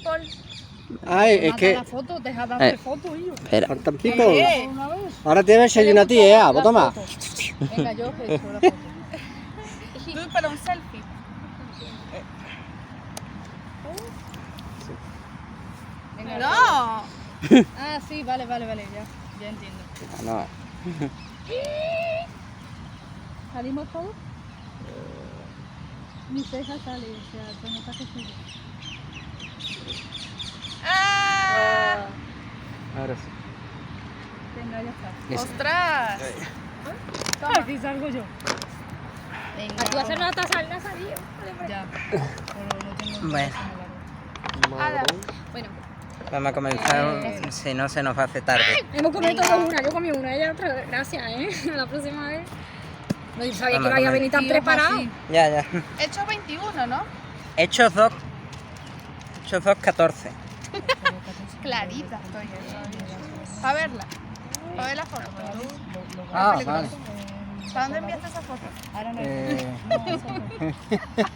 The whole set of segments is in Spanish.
people. Ay, es que... La foto, deja darte foto, hijo. Espera. Falta un pico. Ahora te ves una a ti, pues toma. Venga, yo he hecho la foto. Tú, pero un selfie. Venga, no. Ah, sí, vale, ya entiendo. No. ¿Salimos todos? Mi ceja sale, o sea, se nota que sigue. Ahora sí. Venga, ya está. ¡Ostras! Aquí salgo yo. Venga. Tú hacer una taza al nazarío. Ya. Pero no tengo Bueno. Bueno, Vamos a comenzar, si no se nos hace tarde. hemos comido todos una. Yo comí una, ella otra. Gracias, A la próxima vez. No, yo sabía Vamos que a iba a comer. venir tan preparado. Ya. Hecho 21, ¿no? Hechos 2, 14. Clarita estoy. A verla. A ver la foto. Ah, vale. ¿Para dónde enviaste esa foto? Ahora no.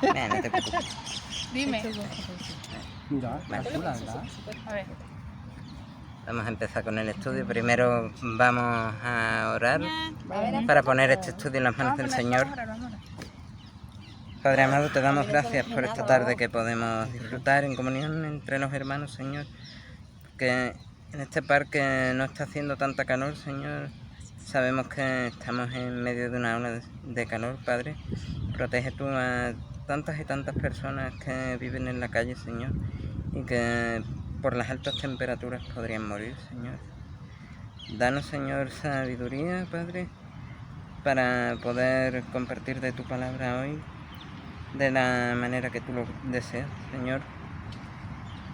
Mira, no te preocupes. Dime. Ya, está chula, ¿verdad? A ver. Vamos a empezar con el estudio. Primero vamos a orar para poner este estudio en las manos del Señor. Padre amado, te damos gracias por esta tarde que podemos disfrutar en comunión entre los hermanos, Señor. Que en este parque no está haciendo tanta calor, Señor. Sabemos que estamos en medio de una ola de calor, Padre. Protege tú a tantas y tantas personas que viven en la calle, Señor, y que por las altas temperaturas podrían morir, Señor. Danos, Señor, sabiduría, Padre, para poder compartir de tu palabra hoy de la manera que tú lo deseas, Señor.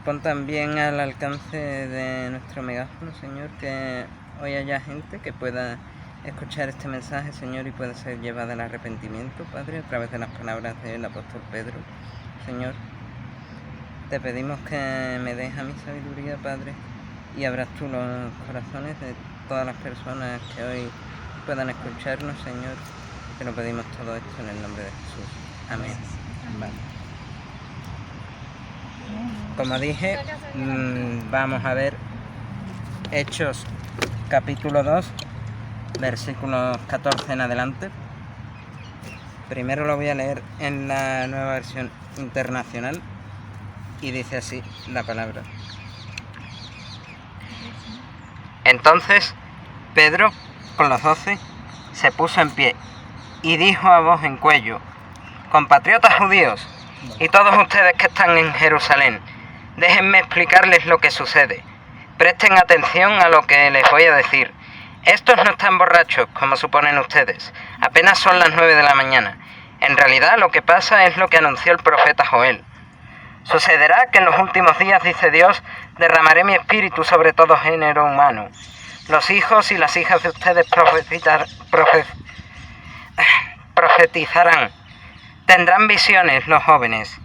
Pon también al alcance de nuestro megáfono, Señor, que hoy haya gente que pueda escuchar este mensaje, Señor, y pueda ser llevada al arrepentimiento, Padre, a través de las palabras del apóstol Pedro, Señor. Te pedimos que me des a mi sabiduría, Padre, y abras tú los corazones de todas las personas que hoy puedan escucharnos, Señor. Te lo pedimos todo esto en el nombre de Jesús. Amén. Vale. Como dije, vamos a ver Hechos capítulo 2, versículos 14 en adelante. Primero lo voy a leer en la nueva versión internacional y dice así la palabra. Entonces Pedro, con los 12, se puso en pie y dijo a voz en cuello: compatriotas judíos y todos ustedes que están en Jerusalén, déjenme explicarles lo que sucede. Presten atención a lo que les voy a decir. Estos no están borrachos, como suponen ustedes. Apenas son las 9 de la mañana. En realidad lo que pasa es lo que anunció el profeta Joel. Sucederá que en los últimos días, dice Dios, derramaré mi espíritu sobre todo género humano. Los hijos y las hijas de ustedes profetizarán. Tendrán visiones los jóvenes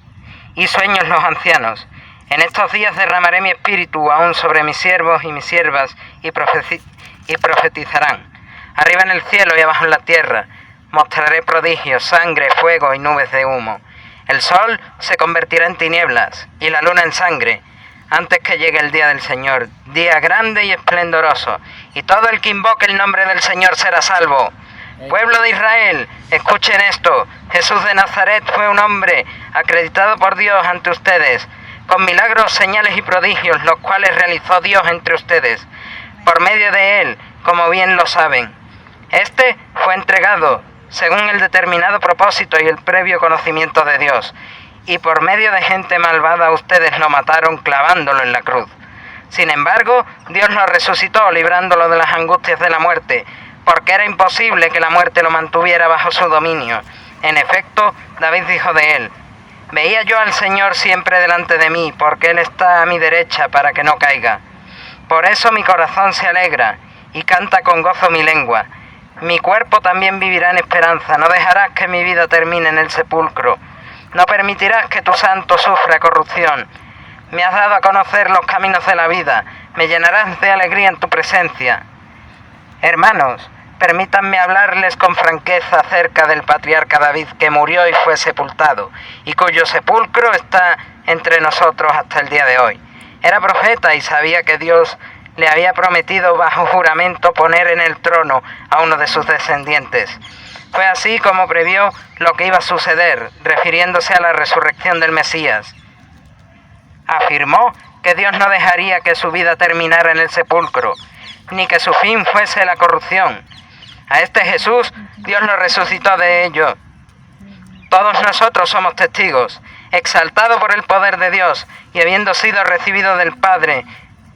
y sueños los ancianos. En estos días derramaré mi espíritu aún sobre mis siervos y mis siervas y profetizarán. Arriba en el cielo y abajo en la tierra mostraré prodigios, sangre, fuego y nubes de humo. El sol se convertirá en tinieblas y la luna en sangre antes que llegue el día del Señor, día grande y esplendoroso, y todo el que invoque el nombre del Señor será salvo. Pueblo de Israel, escuchen esto. Jesús de Nazaret fue un hombre acreditado por Dios ante ustedes, con milagros, señales y prodigios, los cuales realizó Dios entre ustedes, por medio de él, como bien lo saben. Este fue entregado según el determinado propósito y el previo conocimiento de Dios, y por medio de gente malvada ustedes lo mataron clavándolo en la cruz. Sin embargo, Dios lo resucitó, librándolo de las angustias de la muerte, porque era imposible que la muerte lo mantuviera bajo su dominio. En efecto, David dijo de él: veía yo al Señor siempre delante de mí, porque Él está a mi derecha para que no caiga. Por eso mi corazón se alegra y canta con gozo mi lengua. Mi cuerpo también vivirá en esperanza. No dejarás que mi vida termine en el sepulcro. No permitirás que tu santo sufra corrupción. Me has dado a conocer los caminos de la vida. Me llenarás de alegría en tu presencia. Hermanos, permítanme hablarles con franqueza acerca del patriarca David, que murió y fue sepultado, y cuyo sepulcro está entre nosotros hasta el día de hoy. Era profeta y sabía que Dios le había prometido bajo juramento poner en el trono a uno de sus descendientes. Fue así como previó lo que iba a suceder, refiriéndose a la resurrección del Mesías. Afirmó que Dios no dejaría que su vida terminara en el sepulcro, ni que su fin fuese la corrupción. A este Jesús, Dios lo resucitó de ello. Todos nosotros somos testigos. Exaltado por el poder de Dios y habiendo sido recibido del Padre,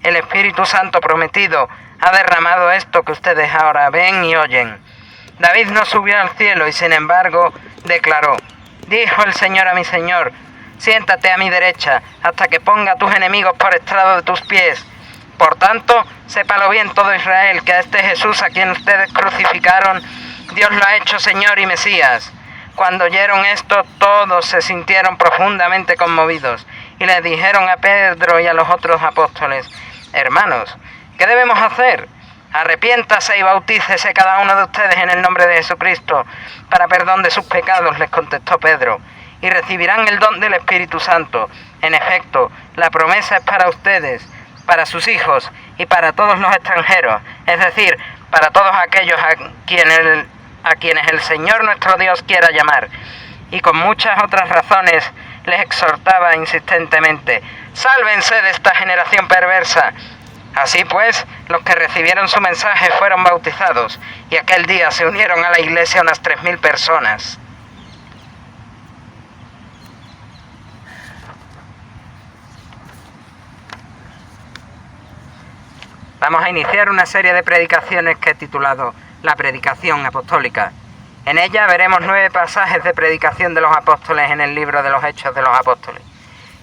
el Espíritu Santo prometido ha derramado esto que ustedes ahora ven y oyen. David no subió al cielo y sin embargo declaró: dijo el Señor a mi Señor, siéntate a mi derecha hasta que ponga a tus enemigos por estrado de tus pies. Por tanto, sépalo bien todo Israel, que a este Jesús a quien ustedes crucificaron, Dios lo ha hecho Señor y Mesías. Cuando oyeron esto, todos se sintieron profundamente conmovidos y le dijeron a Pedro y a los otros apóstoles: hermanos, ¿qué debemos hacer? Arrepiéntase y bautícese cada uno de ustedes en el nombre de Jesucristo para perdón de sus pecados, les contestó Pedro, y recibirán el don del Espíritu Santo. En efecto, la promesa es para ustedes, para sus hijos y para todos los extranjeros, es decir, para todos aquellos a quienes el Señor nuestro Dios quiera llamar. Y con muchas otras razones les exhortaba insistentemente: sálvense de esta generación perversa. Así pues, los que recibieron su mensaje fueron bautizados, y aquel día se unieron a la iglesia unas 3.000 personas. Vamos a iniciar una serie de predicaciones que he titulado La Predicación Apostólica. En ella veremos 9 pasajes de predicación de los apóstoles en el libro de los Hechos de los Apóstoles,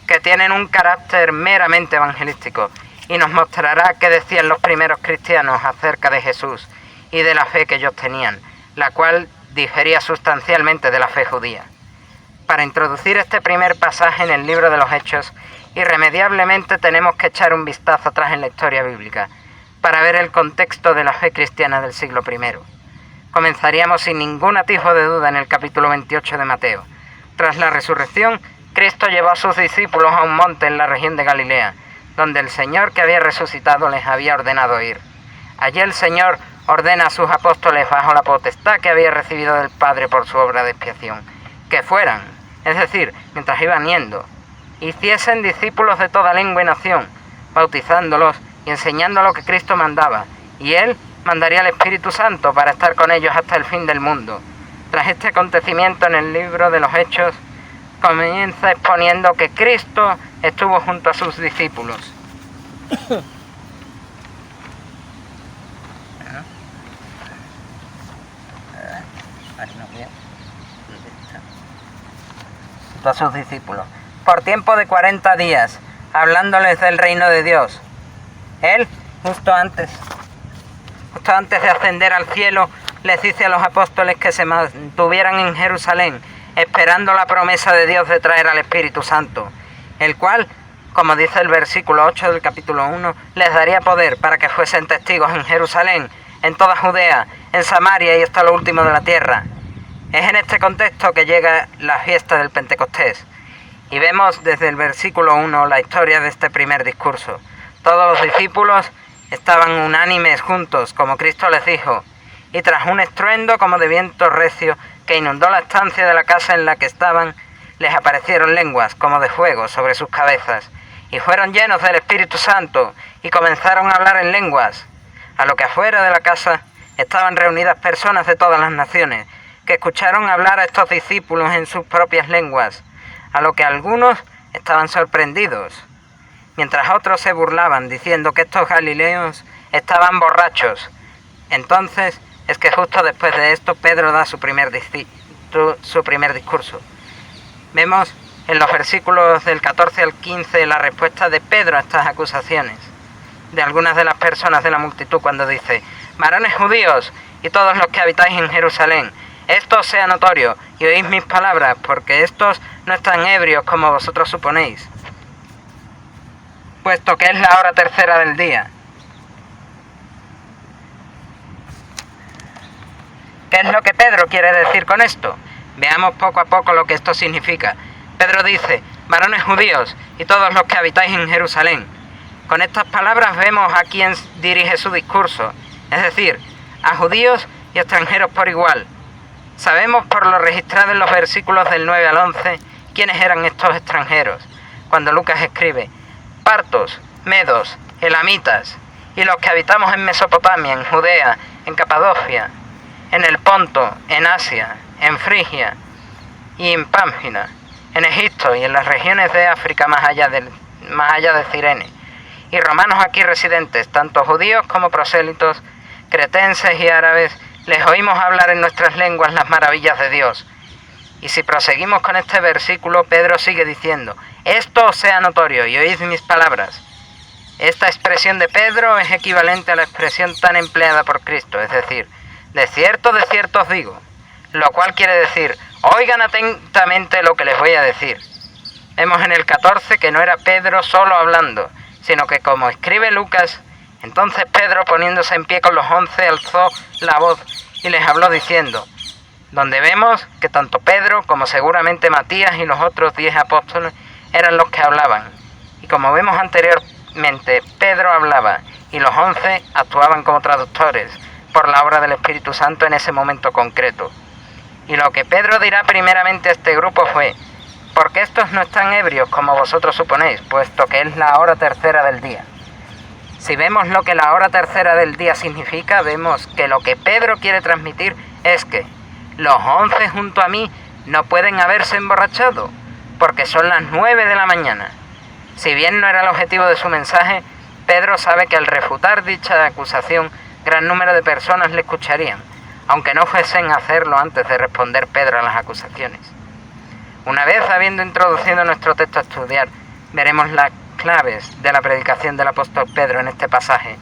que tienen un carácter meramente evangelístico, y nos mostrará qué decían los primeros cristianos acerca de Jesús y de la fe que ellos tenían, la cual difería sustancialmente de la fe judía. Para introducir este primer pasaje en el libro de los Hechos, irremediablemente tenemos que echar un vistazo atrás en la historia bíblica, para ver el contexto de la fe cristiana del siglo I. Comenzaríamos sin ningún atisbo de duda en el capítulo 28 de Mateo. Tras la resurrección, Cristo llevó a sus discípulos a un monte en la región de Galilea, donde el Señor que había resucitado les había ordenado ir. Allí el Señor ordena a sus apóstoles, bajo la potestad que había recibido del Padre por su obra de expiación, que fueran, es decir, mientras iban yendo, hiciesen discípulos de toda lengua y nación, bautizándolos y enseñando lo que Cristo mandaba, y Él mandaría al Espíritu Santo para estar con ellos hasta el fin del mundo. Tras este acontecimiento en el libro de los Hechos, comienza exponiendo que Cristo estuvo junto a sus discípulos. Junto a sus discípulos, por tiempo de 40 días, hablándoles del reino de Dios. Él, justo antes de ascender al cielo, les dice a los apóstoles que se mantuvieran en Jerusalén, esperando la promesa de Dios de traer al Espíritu Santo, el cual, como dice el versículo 8 del capítulo 1, les daría poder para que fuesen testigos en Jerusalén, en toda Judea, en Samaria y hasta lo último de la tierra. Es en este contexto que llega la fiesta del Pentecostés, y vemos desde el versículo 1 la historia de este primer discurso. Todos los discípulos estaban unánimes juntos, como Cristo les dijo, y tras un estruendo como de viento recio que inundó la estancia de la casa en la que estaban, les aparecieron lenguas como de fuego sobre sus cabezas, y fueron llenos del Espíritu Santo, y comenzaron a hablar en lenguas. A lo que afuera de la casa estaban reunidas personas de todas las naciones, que escucharon hablar a estos discípulos en sus propias lenguas, a lo que algunos estaban sorprendidos, mientras otros se burlaban, diciendo que estos galileos estaban borrachos. Entonces es que justo después de esto Pedro da su primer discurso. Vemos en los versículos del 14 al 15 la respuesta de Pedro a estas acusaciones de algunas de las personas de la multitud, cuando dice: varones judíos y todos los que habitáis en Jerusalén, esto os sea notorio y oís mis palabras, porque estos no están ebrios como vosotros suponéis, puesto que es la hora tercera del día. ¿Qué es lo que Pedro quiere decir con esto? Veamos poco a poco lo que esto significa. Pedro dice: varones judíos y todos los que habitáis en Jerusalén. Con estas palabras vemos a quién dirige su discurso, es decir, a judíos y extranjeros por igual. Sabemos por lo registrado en los versículos del 9 al 11 quiénes eran estos extranjeros, cuando Lucas escribe: partos, medos, elamitas, y los que habitamos en Mesopotamia, en Judea, en Capadocia, en el Ponto, en Asia, en Frigia y en Pánfila, en Egipto y en las regiones de África más allá de Cirene, y romanos aquí residentes, tanto judíos como prosélitos, cretenses y árabes, les oímos hablar en nuestras lenguas las maravillas de Dios. Y si proseguimos con este versículo, Pedro sigue diciendo: esto os sea notorio y oíd mis palabras. Esta expresión de Pedro es equivalente a la expresión tan empleada por Cristo, es decir, de cierto os digo, lo cual quiere decir: oigan atentamente lo que les voy a decir. Vemos en el 14 que no era Pedro solo hablando, sino que, como escribe Lucas, entonces Pedro, poniéndose en pie con los 11, alzó la voz y les habló diciendo, donde vemos que tanto Pedro como seguramente Matías y los otros 10 apóstoles eran los que hablaban. Y como vemos anteriormente, Pedro hablaba y los 11 actuaban como traductores por la obra del Espíritu Santo en ese momento concreto. Y lo que Pedro dirá primeramente a este grupo fue: porque estos no están ebrios como vosotros suponéis, puesto que es la hora tercera del día. Si vemos lo que la hora tercera del día significa, vemos que lo que Pedro quiere transmitir es que los 11 junto a mí no pueden haberse emborrachado, porque son las 9 de la mañana. Si bien no era el objetivo de su mensaje, Pedro sabe que al refutar dicha acusación, gran número de personas le escucharían, aunque no fuesen a hacerlo antes de responder Pedro a las acusaciones. Una vez habiendo introducido nuestro texto a estudiar, veremos las claves de la predicación del apóstol Pedro en este pasaje,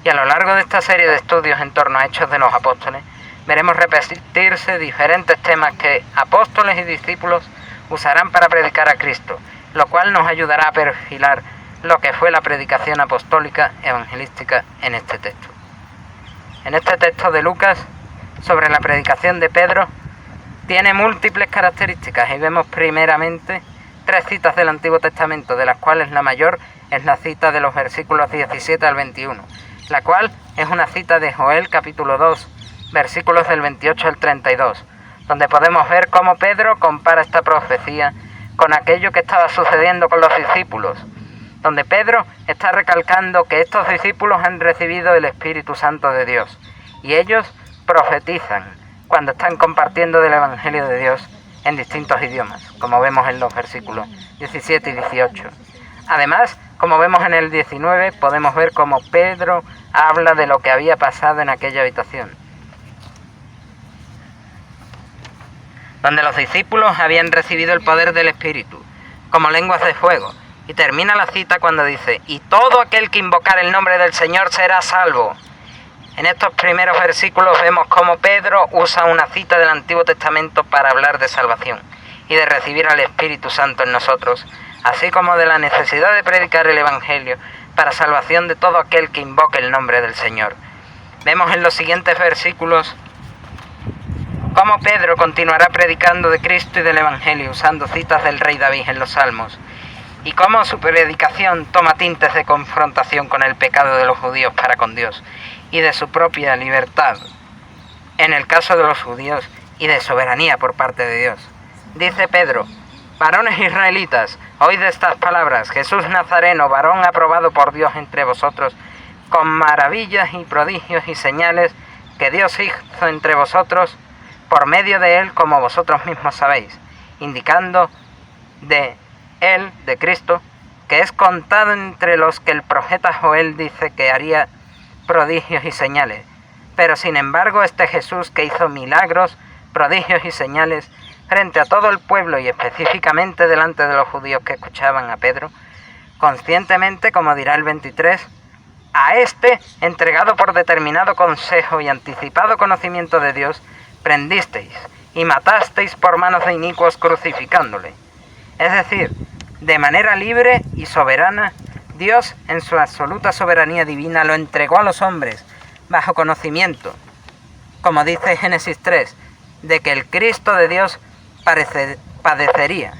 y a lo largo de esta serie de estudios en torno a Hechos de los Apóstoles, veremos repetirse diferentes temas que apóstoles y discípulos usarán para predicar a Cristo, lo cual nos ayudará a perfilar lo que fue la predicación apostólica evangelística en este texto. En este texto de Lucas, sobre la predicación de Pedro, tiene múltiples características y vemos primeramente 3 citas del Antiguo Testamento, de las cuales la mayor es la cita de los versículos 17 al 21, la cual es una cita de Joel capítulo 2, versículos del 28 al 32, donde podemos ver cómo Pedro compara esta profecía con aquello que estaba sucediendo con los discípulos, donde Pedro está recalcando que estos discípulos han recibido el Espíritu Santo de Dios, y ellos profetizan cuando están compartiendo del Evangelio de Dios en distintos idiomas, como vemos en los versículos 17 y 18. Además, como vemos en el 19, podemos ver cómo Pedro habla de lo que había pasado en aquella habitación, donde los discípulos habían recibido el poder del Espíritu, como lenguas de fuego, y termina la cita cuando dice: y todo aquel que invocar el nombre del Señor será salvo. En estos primeros versículos vemos cómo Pedro usa una cita del Antiguo Testamento para hablar de salvación y de recibir al Espíritu Santo en nosotros, así como de la necesidad de predicar el Evangelio para salvación de todo aquel que invoque el nombre del Señor. Vemos en los siguientes versículos cómo Pedro continuará predicando de Cristo y del Evangelio usando citas del rey David en los Salmos, y cómo su predicación toma tintes de confrontación con el pecado de los judíos para con Dios y de su propia libertad, en el caso de los judíos, y de soberanía por parte de Dios. Dice Pedro: varones israelitas, oíd estas palabras: Jesús Nazareno, varón aprobado por Dios entre vosotros, con maravillas y prodigios y señales que Dios hizo entre vosotros, por medio de él, como vosotros mismos sabéis, indicando de él, de Cristo, que es contado entre los que el profeta Joel dice que haría prodigios y señales. Pero sin embargo, este Jesús que hizo milagros, prodigios y señales frente a todo el pueblo y específicamente delante de los judíos que escuchaban a Pedro, conscientemente, como dirá el 23, a este, entregado por determinado consejo y anticipado conocimiento de Dios, prendisteis y matasteis por manos de inicuos crucificándole. Es decir, de manera libre y soberana, Dios, en su absoluta soberanía divina, lo entregó a los hombres bajo conocimiento como dice Génesis 3, de que el Cristo de Dios padecería.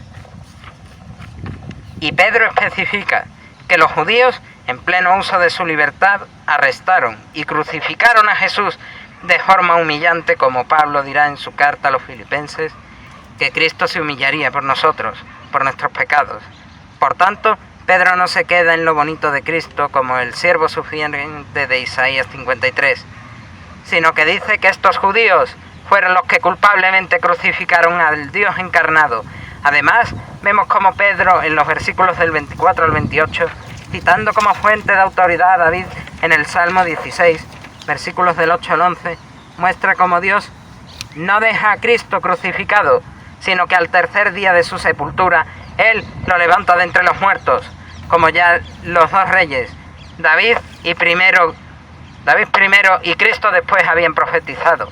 Y Pedro especifica que los judíos, en pleno uso de su libertad, arrestaron y crucificaron a Jesús de forma humillante, como Pablo dirá en su carta a los filipenses, que Cristo se humillaría por nosotros, por nuestros pecados. Por tanto, Pedro no se queda en lo bonito de Cristo como el siervo sufriente de Isaías 53, sino que dice que estos judíos fueron los que culpablemente crucificaron al Dios encarnado. Además, vemos como Pedro, en los versículos del 24 al 28, citando como fuente de autoridad a David en el Salmo 16, versículos del 8 al 11, muestra cómo Dios no deja a Cristo crucificado, sino que al tercer día de su sepultura, Él lo levanta de entre los muertos, como ya los dos reyes, David primero y Cristo después habían profetizado.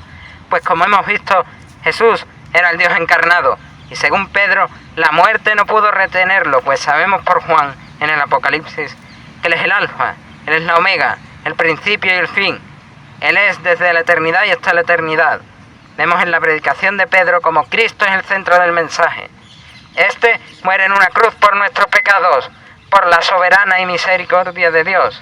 Pues como hemos visto, Jesús era el Dios encarnado, y según Pedro, la muerte no pudo retenerlo, pues sabemos por Juan en el Apocalipsis que Él es el Alfa, Él es la Omega, el principio y el fin. Él es desde la eternidad y hasta la eternidad. Vemos en la predicación de Pedro como Cristo es el centro del mensaje. Este muere en una cruz por nuestros pecados, por la soberana y misericordia de Dios.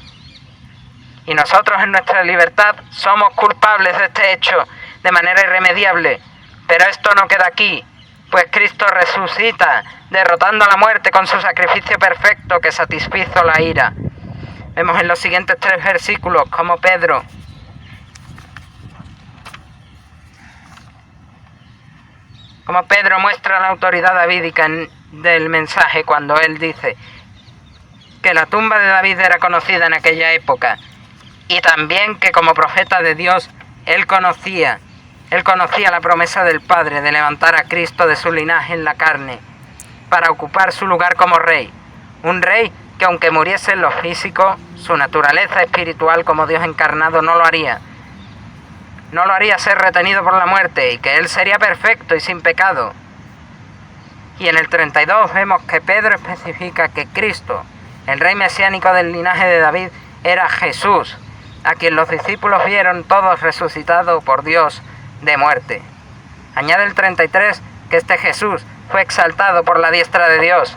Y nosotros en nuestra libertad somos culpables de este hecho de manera irremediable. Pero esto no queda aquí, pues Cristo resucita, derrotando a la muerte con su sacrificio perfecto que satisfizo la ira. Vemos en los siguientes 3 versículos como Pedro muestra la autoridad davídica del mensaje cuando él dice que la tumba de David era conocida en aquella época y también que como profeta de Dios él conocía la promesa del Padre de levantar a Cristo de su linaje en la carne para ocupar su lugar como rey. Un rey que aunque muriese en lo físico, su naturaleza espiritual como Dios encarnado no lo haría ser retenido por la muerte y que Él sería perfecto y sin pecado. Y en el 32 vemos que Pedro especifica que Cristo, el rey mesiánico del linaje de David, era Jesús, a quien los discípulos vieron todos resucitado por Dios de muerte. Añade el 33 que este Jesús fue exaltado por la diestra de Dios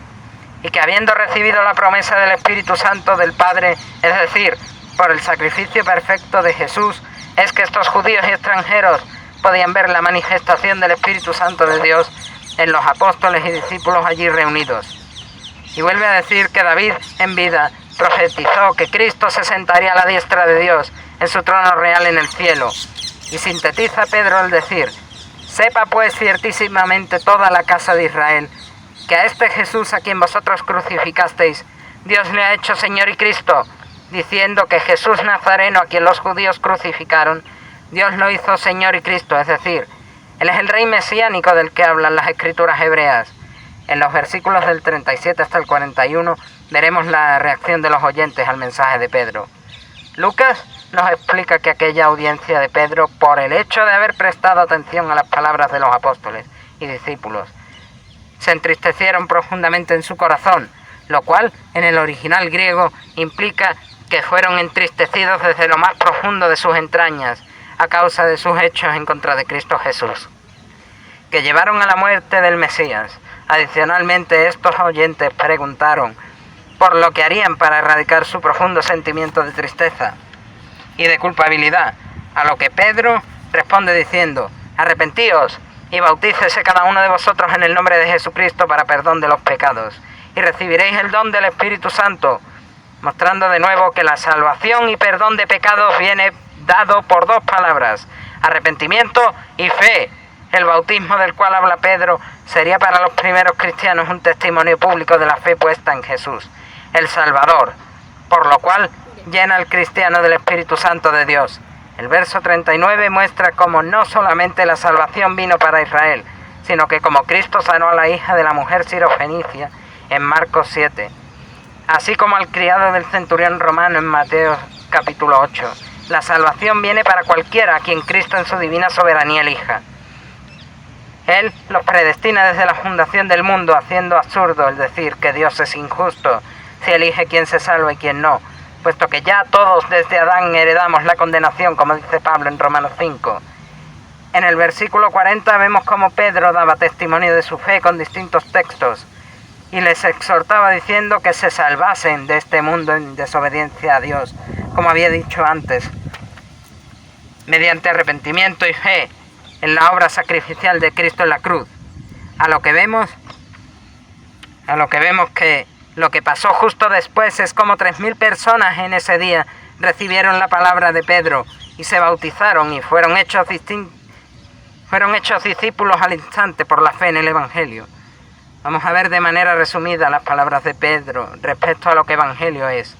y que habiendo recibido la promesa del Espíritu Santo del Padre, es decir, por el sacrificio perfecto de Jesús, es que estos judíos y extranjeros podían ver la manifestación del Espíritu Santo de Dios en los apóstoles y discípulos allí reunidos. Y vuelve a decir que David en vida profetizó que Cristo se sentaría a la diestra de Dios en su trono real en el cielo. Y sintetiza Pedro al decir: sepa pues ciertísimamente toda la casa de Israel, que a este Jesús a quien vosotros crucificasteis, Dios le ha hecho Señor y Cristo, diciendo que Jesús Nazareno, a quien los judíos crucificaron, Dios lo hizo Señor y Cristo, es decir, Él es el rey mesiánico del que hablan las escrituras hebreas. En los versículos del 37 hasta el 41 veremos la reacción de los oyentes al mensaje de Pedro. Lucas nos explica que aquella audiencia de Pedro, por el hecho de haber prestado atención a las palabras de los apóstoles y discípulos, se entristecieron profundamente en su corazón, lo cual en el original griego implica que fueron entristecidos desde lo más profundo de sus entrañas a causa de sus hechos en contra de Cristo Jesús, que llevaron a la muerte del Mesías. Adicionalmente, estos oyentes preguntaron por lo que harían para erradicar su profundo sentimiento de tristeza y de culpabilidad, a lo que Pedro responde diciendo: arrepentíos y bautícese cada uno de vosotros en el nombre de Jesucristo para perdón de los pecados, y recibiréis el don del Espíritu Santo, mostrando de nuevo que la salvación y perdón de pecados viene dado por 2 palabras: arrepentimiento y fe. El bautismo del cual habla Pedro sería para los primeros cristianos un testimonio público de la fe puesta en Jesús, el Salvador, por lo cual llena al cristiano del Espíritu Santo de Dios. El verso 39 muestra cómo no solamente la salvación vino para Israel, sino que como Cristo sanó a la hija de la mujer sirofenicia en Marcos 7, así como al criado del centurión romano en Mateo capítulo 8. La salvación viene para cualquiera a quien Cristo en su divina soberanía elija. Él los predestina desde la fundación del mundo, haciendo absurdo el decir que Dios es injusto si elige quién se salva y quién no, puesto que ya todos desde Adán heredamos la condenación, como dice Pablo en Romanos 5. En el versículo 40 vemos cómo Pedro daba testimonio de su fe con distintos textos y les exhortaba diciendo que se salvasen de este mundo en desobediencia a Dios, como había dicho antes, mediante arrepentimiento y fe en la obra sacrificial de Cristo en la cruz. A lo que vemos que lo que pasó justo después es como 3.000 personas en ese día recibieron la palabra de Pedro y se bautizaron y fueron hechos discípulos al instante por la fe en el Evangelio. Vamos a ver de manera resumida las palabras de Pedro respecto a lo que Evangelio es.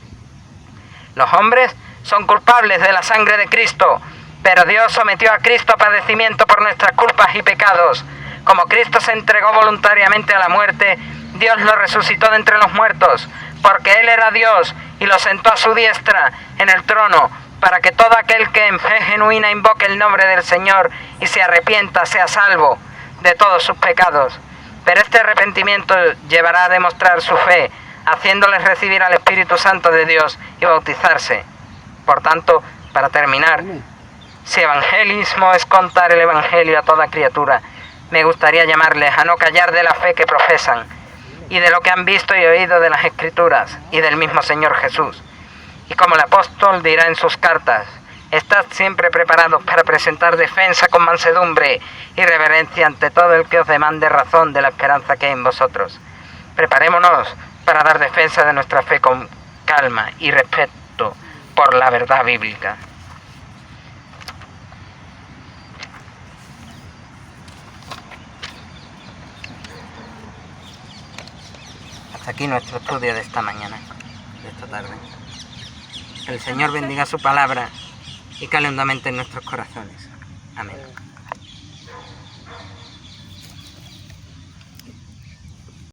Los hombres son culpables de la sangre de Cristo, pero Dios sometió a Cristo a padecimiento por nuestras culpas y pecados. Como Cristo se entregó voluntariamente a la muerte, Dios lo resucitó de entre los muertos, porque Él era Dios y lo sentó a su diestra en el trono, para que todo aquel que en fe genuina invoque el nombre del Señor y se arrepienta sea salvo de todos sus pecados. Pero este arrepentimiento llevará a demostrar su fe, haciéndoles recibir al Espíritu Santo de Dios y bautizarse. Por tanto, para terminar, si evangelismo es contar el Evangelio a toda criatura, me gustaría llamarles a no callar de la fe que profesan y de lo que han visto y oído de las Escrituras y del mismo Señor Jesús. Y como el apóstol dirá en sus cartas, estad siempre preparados para presentar defensa con mansedumbre y reverencia ante todo el que os demande razón de la esperanza que hay en vosotros. Preparémonos para dar defensa de nuestra fe con calma y respeto por la verdad bíblica. Hasta aquí nuestro estudio de esta mañana, de esta tarde. Que el Señor bendiga su palabra y cale hondamente en nuestros corazones. Amén.